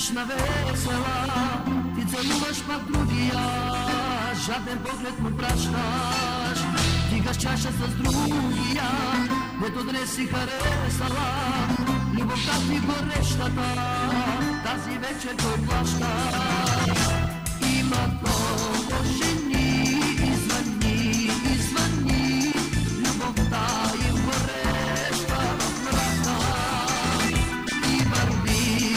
смешна, весела, ти целуваш пак другия, жаден поглед му пращаш, дигаш чаша с другия, дето днес си харесала, любовта ти горещата, тази вечер той плаща. Има много жени, и звъни, любовта им гореща в мрака. И върви,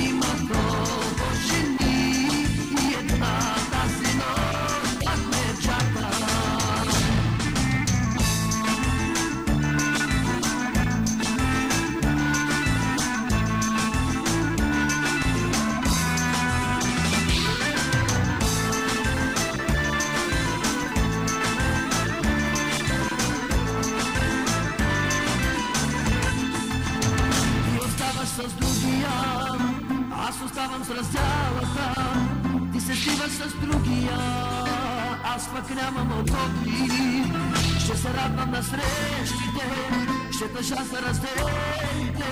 има много жени, и една тази нощ пак ме чака. С другия, аз оставам с раздялата, ти се сливаш с другия, аз пък нямам отговори. Ще се радвам на срещите, ще тъжа за разделите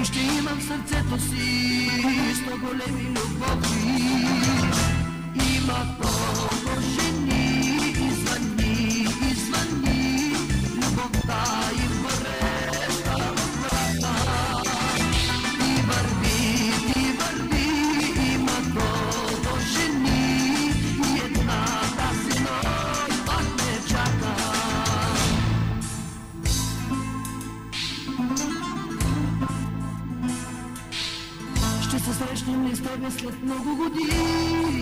и ще имам в сърцето си 100 големи любови. Има много жени, и звъни, любовта им гореща в мрака. Ти върви, има много жени, и една тази нощ пак ме чака. Ще се срещнем ли с тебе след много години?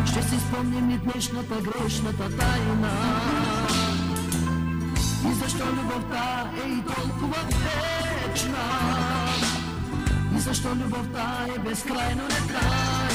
Ще си спомним ли днешната грешната тайна? И защо любовта е и толкова вечна? И защо любовта е безкрайно нетрайна?